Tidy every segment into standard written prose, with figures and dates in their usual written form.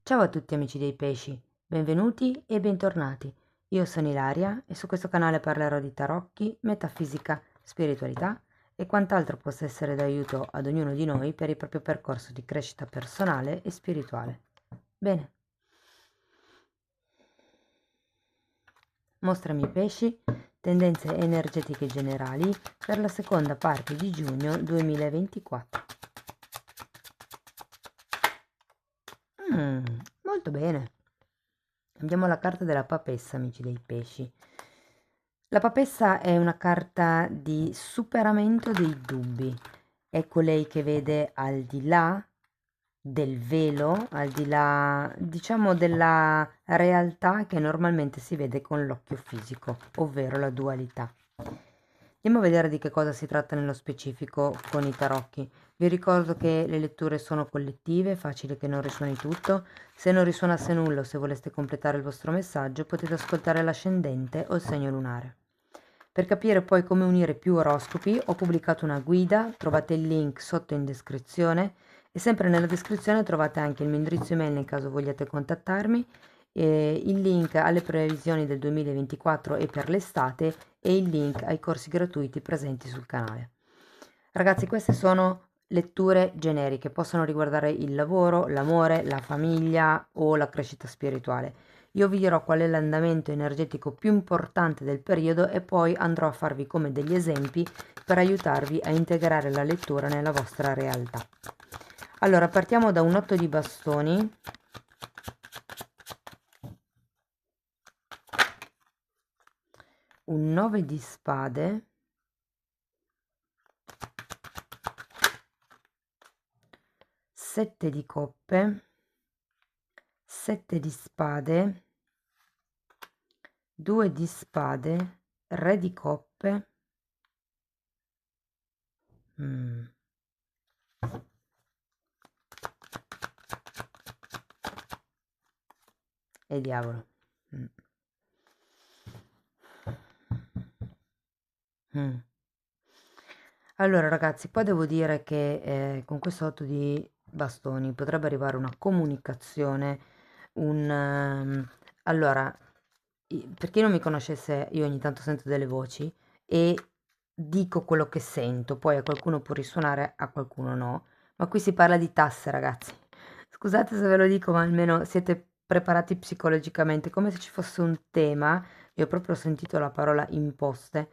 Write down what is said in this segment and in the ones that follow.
Ciao a tutti amici dei pesci, benvenuti e bentornati. Io sono Ilaria e su questo canale parlerò di tarocchi, metafisica, spiritualità e quant'altro possa essere d'aiuto ad ognuno di noi per il proprio percorso di crescita personale e spirituale. Bene, mostrami i pesci, tendenze energetiche generali per la seconda parte di giugno 2024. Molto bene. Abbiamo la carta della papessa, amici dei pesci. La papessa è una carta di superamento dei dubbi. È colei che vede al di là del velo, al di là, diciamo, della realtà che normalmente si vede con l'occhio fisico, ovvero la dualità. Andiamo a vedere di che cosa si tratta nello specifico con i tarocchi. Vi ricordo che le letture sono collettive, è facile che non risuoni tutto. Se non risuonasse nulla o se voleste completare il vostro messaggio, potete ascoltare l'ascendente o il segno lunare. Per capire poi come unire più oroscopi, ho pubblicato una guida, trovate il link sotto in descrizione e sempre nella descrizione trovate anche il mio indirizzo email nel caso vogliate contattarmi, il link alle previsioni del 2024 e per l'estate e il link ai corsi gratuiti presenti sul canale. Ragazzi, queste sono letture generiche, possono riguardare il lavoro, l'amore, la famiglia o la crescita spirituale. Io vi dirò qual è l'andamento energetico più importante del periodo e poi andrò a farvi come degli esempi per aiutarvi a integrare la lettura nella vostra realtà. Allora, partiamo da un 8 di bastoni, un 9 di spade, 7 di coppe, 7 di spade, 2 di spade, re di coppe, e diavolo. Allora ragazzi, poi devo dire che con questo 8 di bastoni potrebbe arrivare una comunicazione, allora, per chi non mi conoscesse, io ogni tanto sento delle voci e dico quello che sento, poi a qualcuno può risuonare, a qualcuno no, ma qui si parla di tasse ragazzi. Scusate se ve lo dico, ma almeno siete preparati psicologicamente, come se ci fosse un tema, io ho proprio sentito la parola imposte,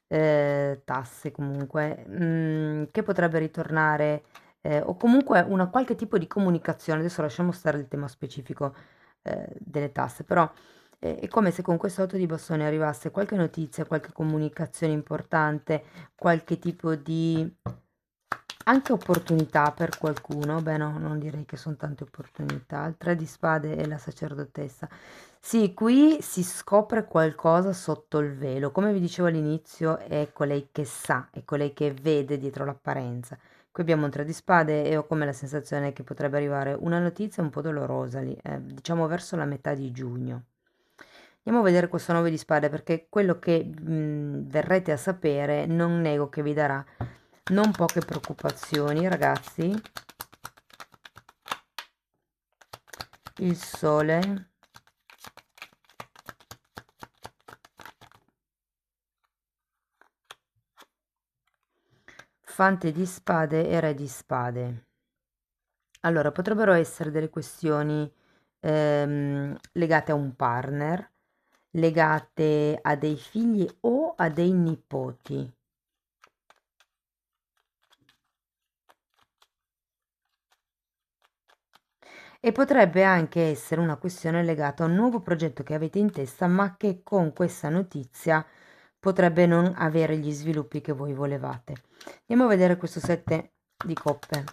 tasse comunque, che potrebbe ritornare, o comunque una qualche tipo di comunicazione, adesso lasciamo stare il tema specifico, delle tasse, però è come se con questo 8 di bastoni arrivasse qualche notizia, qualche comunicazione importante, qualche tipo di anche opportunità per qualcuno. Beh no, non direi che son tante opportunità. Il 3 di spade e la sacerdotessa. Sì, qui si scopre qualcosa sotto il velo. Come vi dicevo all'inizio, è colei che sa, è colei che vede dietro l'apparenza. Qui abbiamo un 3 di spade e ho come la sensazione che potrebbe arrivare una notizia un po' dolorosa lì, diciamo verso la metà di giugno. Andiamo a vedere questo 9 di spade perché quello che verrete a sapere non nego che vi darà non poche preoccupazioni, ragazzi. Il sole, fante di spade e re di spade. Allora, potrebbero essere delle questioni legate a un partner, legate a dei figli o a dei nipoti. E potrebbe anche essere una questione legata a un nuovo progetto che avete in testa, ma che con questa notizia potrebbe non avere gli sviluppi che voi volevate. Andiamo a vedere questo 7 di coppe.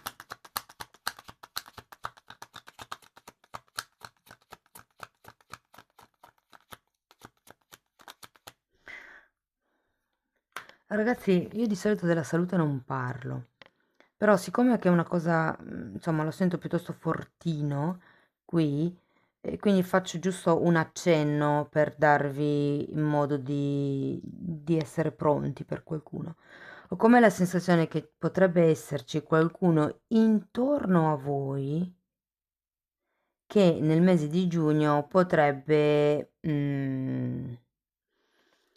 Ragazzi, io di solito della salute non parlo, però siccome che è una cosa, insomma, lo sento piuttosto fortino qui, e quindi faccio giusto un accenno per darvi in modo di essere pronti per qualcuno. Ho come la sensazione che potrebbe esserci qualcuno intorno a voi che nel mese di giugno potrebbe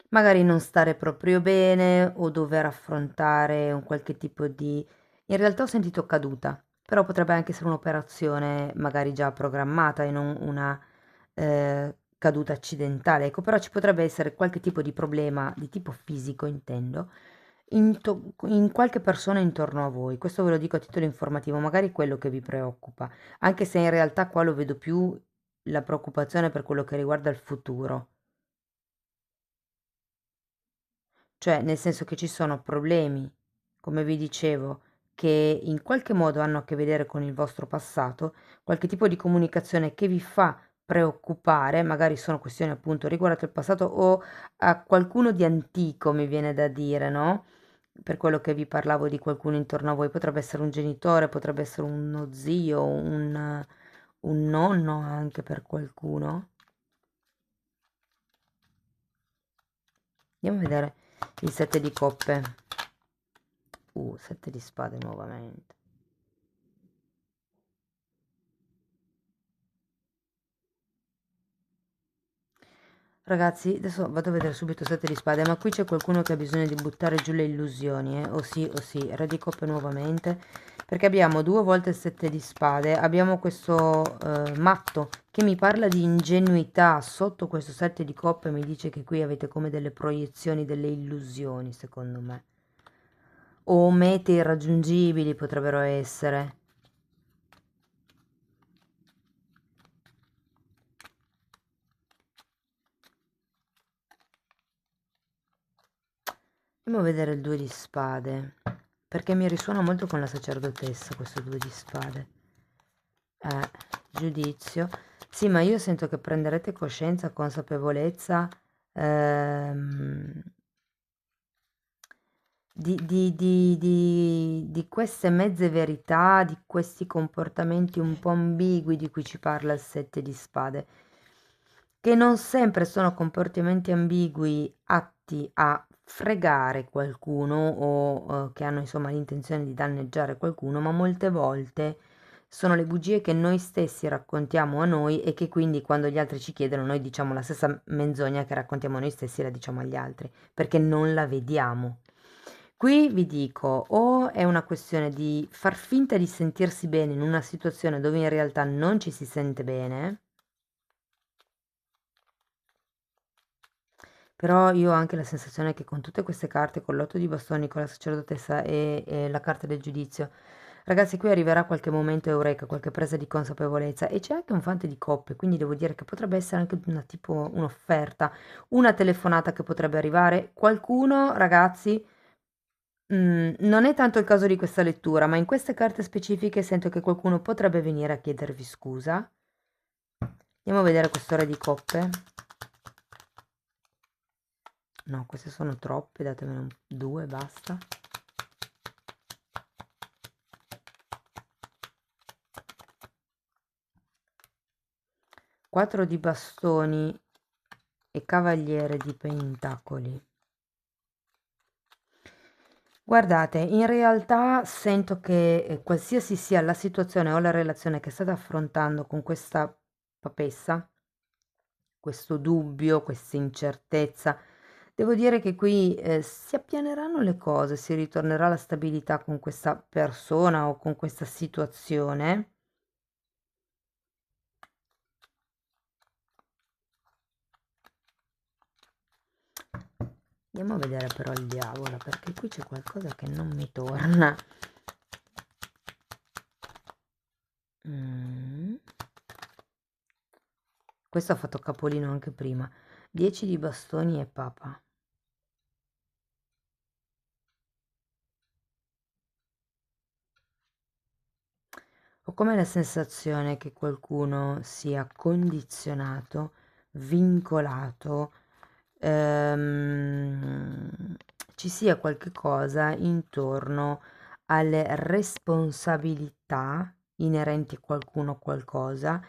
magari non stare proprio bene o dover affrontare un qualche tipo di... In realtà ho sentito caduta, però potrebbe anche essere un'operazione magari già programmata e non una caduta accidentale. Ecco, però ci potrebbe essere qualche tipo di problema di tipo fisico, intendo, in qualche persona intorno a voi. Questo ve lo dico a titolo informativo, magari è quello che vi preoccupa, anche se in realtà qua lo vedo più la preoccupazione per quello che riguarda il futuro. Cioè, nel senso che ci sono problemi, come vi dicevo, che in qualche modo hanno a che vedere con il vostro passato, qualche tipo di comunicazione che vi fa preoccupare, magari sono questioni appunto riguardo il passato o a qualcuno di antico, mi viene da dire, no? Per quello che vi parlavo di qualcuno intorno a voi, potrebbe essere un genitore, potrebbe essere uno zio, un nonno anche per qualcuno. Andiamo a vedere il 7 di coppe. 7 di spade nuovamente. Ragazzi, adesso vado a vedere subito 7 di spade, ma qui c'è qualcuno che ha bisogno di buttare giù le illusioni, o sì, re di coppe nuovamente, perché abbiamo due volte il 7 di spade, abbiamo questo matto che mi parla di ingenuità, sotto questo 7 di coppe mi dice che qui avete come delle proiezioni, delle illusioni, secondo me, o mete irraggiungibili potrebbero essere. Andiamo a vedere il 2 di spade, perché mi risuona molto con la sacerdotessa questo 2 di spade. Giudizio. Sì, ma io sento che prenderete coscienza, consapevolezza ehm, di queste mezze verità, di questi comportamenti un po' ambigui di cui ci parla il 7 di spade, che non sempre sono comportamenti ambigui atti a fregare qualcuno o che hanno insomma l'intenzione di danneggiare qualcuno, ma molte volte sono le bugie che noi stessi raccontiamo a noi e che quindi quando gli altri ci chiedono noi diciamo la stessa menzogna che raccontiamo a noi stessi la diciamo agli altri, perché non la vediamo. Qui vi dico, o è una questione di far finta di sentirsi bene in una situazione dove in realtà non ci si sente bene, però io ho anche la sensazione che con tutte queste carte, con l'8 di bastoni, con la sacerdotessa e la carta del giudizio, ragazzi, qui arriverà qualche momento eureka, qualche presa di consapevolezza e c'è anche un fante di coppe, quindi devo dire che potrebbe essere anche una tipo un'offerta, una telefonata che potrebbe arrivare. Qualcuno, ragazzi, non è tanto il caso di questa lettura, ma in queste carte specifiche sento che qualcuno potrebbe venire a chiedervi scusa. Andiamo a vedere questo re di coppe. No, queste sono troppe, datemene due, basta. Quattro di bastoni e cavaliere di pentacoli. Guardate, in realtà sento che qualsiasi sia la situazione o la relazione che state affrontando con questa papessa, questo dubbio, questa incertezza, devo dire che qui si appianeranno le cose, si ritornerà alla stabilità con questa persona o con questa situazione. Andiamo a vedere però il diavolo, perché qui c'è qualcosa che non mi torna. Questo ha fatto capolino anche prima. 10 di bastoni e papa. Ho come la sensazione che qualcuno sia condizionato, vincolato, ci sia qualche cosa intorno alle responsabilità inerenti a qualcuno o qualcosa,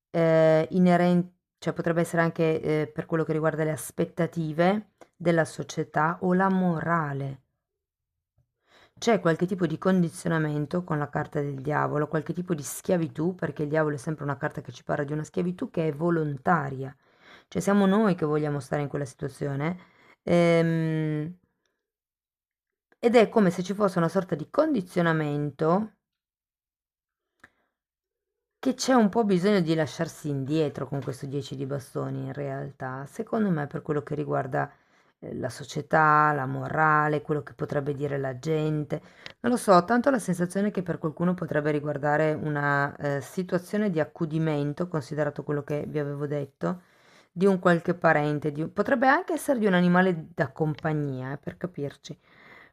cioè potrebbe essere anche per quello che riguarda le aspettative della società o la morale. c'è qualche tipo di condizionamento con la carta del diavolo, qualche tipo di schiavitù, perché il diavolo è sempre una carta che ci parla di una schiavitù che è volontaria, cioè siamo noi che vogliamo stare in quella situazione, ehm, ed è come se ci fosse una sorta di condizionamento che c'è un po' bisogno di lasciarsi indietro con questo 10 di bastoni in realtà, secondo me per quello che riguarda la società, la morale, quello che potrebbe dire la gente. Non lo so, ho tanto la sensazione che per qualcuno potrebbe riguardare una situazione di accudimento, considerato quello che vi avevo detto, di un qualche parente, potrebbe anche essere di un animale da compagnia, per capirci.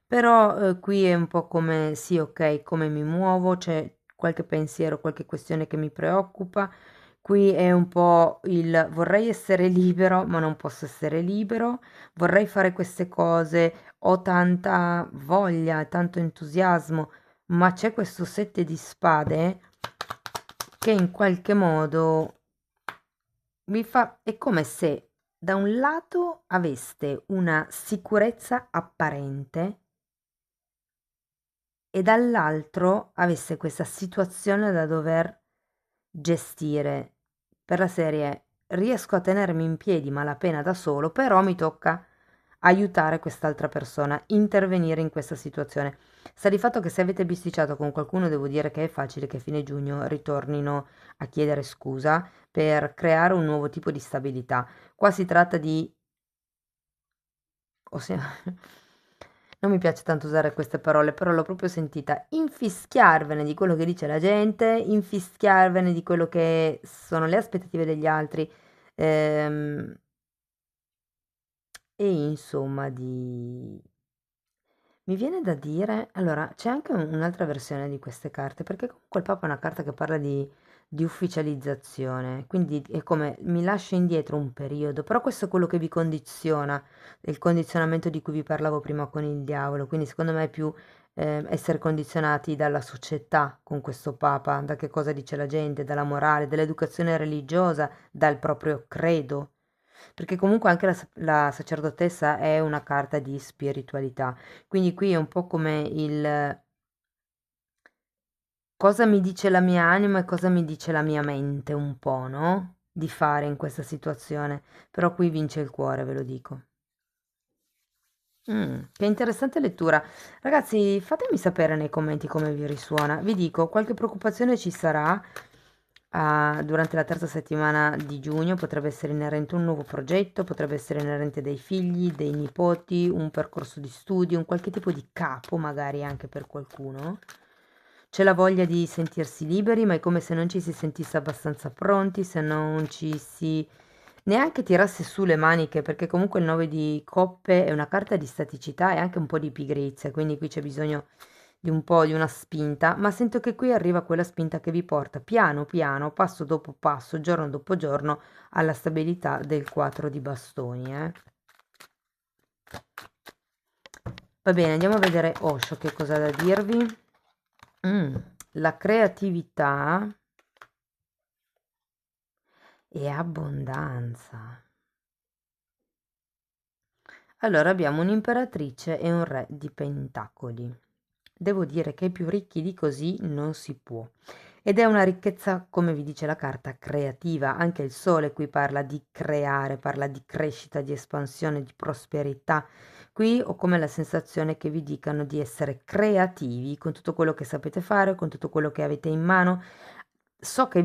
Però qui è un po' come, sì, ok, come mi muovo, c'è qualche pensiero, qualche questione che mi preoccupa. Qui è un po' il vorrei essere libero, ma non posso essere libero, vorrei fare queste cose, ho tanta voglia, tanto entusiasmo, ma c'è questo sette di spade che in qualche modo vi fa, è come se da un lato aveste una sicurezza apparente e dall'altro avesse questa situazione da dover gestire per la serie riesco a tenermi in piedi malapena da solo, però mi tocca aiutare quest'altra persona, intervenire in questa situazione. Sta di fatto che se avete bisticciato con qualcuno, devo dire che è facile che a fine giugno ritornino a chiedere scusa per creare un nuovo tipo di stabilità. Qua si tratta di ossia non mi piace tanto usare queste parole, però l'ho proprio sentita infischiarvene di quello che dice la gente, infischiarvene di quello che sono le aspettative degli altri, ehm, e insomma di mi viene da dire, allora, c'è anche un'altra versione di queste carte, perché comunque il Papa è una carta che parla di ufficializzazione, quindi è come mi lascio indietro un periodo, però questo è quello che vi condiziona, il condizionamento di cui vi parlavo prima con il diavolo, quindi secondo me è più essere condizionati dalla società con questo Papa, da che cosa dice la gente, dalla morale, dall'educazione religiosa, dal proprio credo. Perché comunque anche la sacerdotessa è una carta di spiritualità, quindi qui è un po' come il cosa mi dice la mia anima e cosa mi dice la mia mente, un po', no? Di fare in questa situazione. Però qui vince il cuore, ve lo dico. Che interessante lettura. Ragazzi, fatemi sapere nei commenti come vi risuona. Vi dico, qualche preoccupazione ci sarà durante la terza settimana di giugno, potrebbe essere inerente a un nuovo progetto, potrebbe essere inerente dei figli, dei nipoti, un percorso di studio, un qualche tipo di capo magari anche per qualcuno. C'è la voglia di sentirsi liberi, ma è come se non ci si sentisse abbastanza pronti, se non ci si neanche tirasse su le maniche, perché comunque il 9 di coppe è una carta di staticità e anche un po' di pigrizia, quindi qui c'è bisogno di un po' di una spinta, ma sento che qui arriva quella spinta che vi porta piano piano, passo dopo passo, giorno dopo giorno, alla stabilità del 4 di bastoni, eh. Va bene, andiamo a vedere Osho che cosa ha da dirvi. Mm, la creatività e abbondanza. Allora abbiamo un'imperatrice e un re di pentacoli. Devo dire che più ricchi di così non si può. Ed è una ricchezza, come vi dice la carta, creativa. Anche il sole qui parla di creare, parla di crescita, di espansione, di prosperità. Qui ho come la sensazione che vi dicano di essere creativi con tutto quello che sapete fare, con tutto quello che avete in mano. So che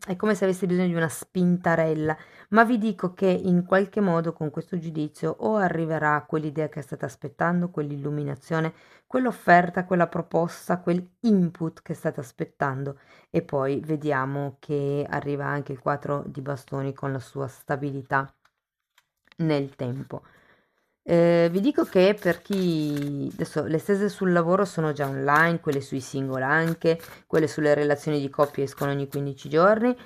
è come se aveste bisogno di una spintarella, ma vi dico che in qualche modo con questo giudizio o arriverà quell'idea che state aspettando, quell'illuminazione, quell'offerta, quella proposta, quel input che state aspettando e poi vediamo che arriva anche il 4 di bastoni con la sua stabilità nel tempo. Vi dico che per chi adesso le stese sul lavoro sono già online, quelle sui single anche, quelle sulle relazioni di coppia escono ogni 15 giorni.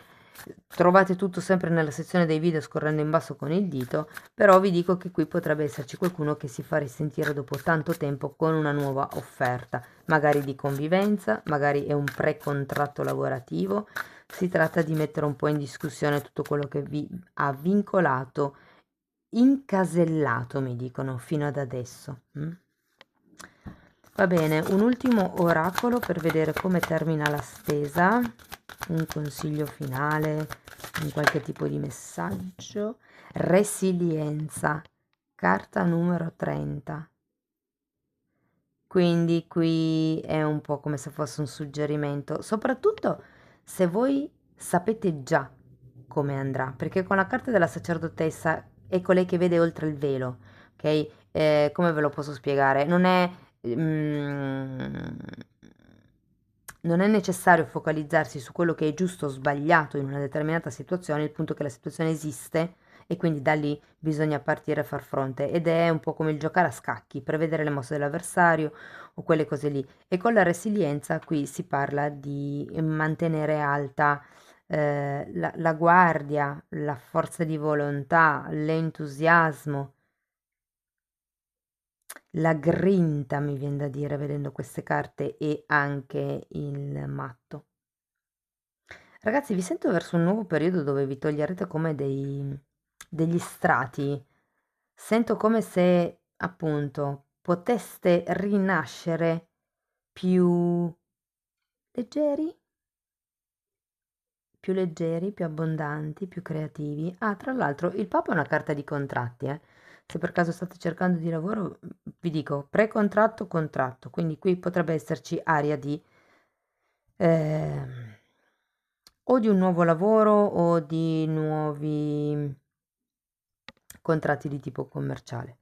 Trovate tutto sempre nella sezione dei video scorrendo in basso con il dito, però vi dico che qui potrebbe esserci qualcuno che si fa risentire dopo tanto tempo con una nuova offerta, magari di convivenza, magari è un pre-contratto lavorativo. Si tratta di mettere un po' in discussione tutto quello che vi ha vincolato, incasellato, mi dicono, fino ad adesso. Va bene, un ultimo oracolo per vedere come termina la stesa, un consiglio finale, un qualche tipo di messaggio. Resilienza, carta numero 30. Quindi qui è un po' come se fosse un suggerimento, soprattutto se voi sapete già come andrà, perché con la carta della sacerdotessa è colei che vede oltre il velo, ok? Come ve lo posso spiegare? Mm, non è necessario focalizzarsi su quello che è giusto o sbagliato in una determinata situazione, il punto è che la situazione esiste e quindi da lì bisogna partire e far fronte, ed è un po' come il giocare a scacchi, prevedere le mosse dell'avversario o quelle cose lì. E con la resilienza qui si parla di mantenere alta la guardia, la forza di volontà, l'entusiasmo, la grinta, mi viene da dire, vedendo queste carte e anche il matto. Ragazzi, vi sento verso un nuovo periodo dove vi toglierete come degli strati. Sento come se, appunto, poteste rinascere più leggeri, più leggeri, più abbondanti, più creativi. Ah, tra l'altro, il Papa è una carta di contratti, eh. Se per caso state cercando di lavoro, vi dico pre-contratto, contratto. Quindi qui potrebbe esserci aria di ehm, o di un nuovo lavoro o di nuovi contratti di tipo commerciale.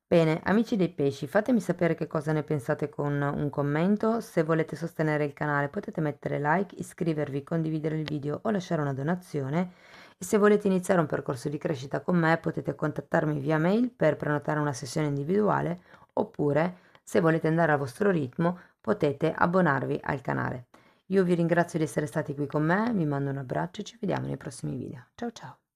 Bene, amici dei pesci, fatemi sapere che cosa ne pensate con un commento. Se volete sostenere il canale potete mettere like, iscrivervi, condividere il video o lasciare una donazione. E se volete iniziare un percorso di crescita con me potete contattarmi via mail per prenotare una sessione individuale, oppure se volete andare al vostro ritmo potete abbonarvi al canale. Io vi ringrazio di essere stati qui con me, vi mando un abbraccio e ci vediamo nei prossimi video. Ciao ciao!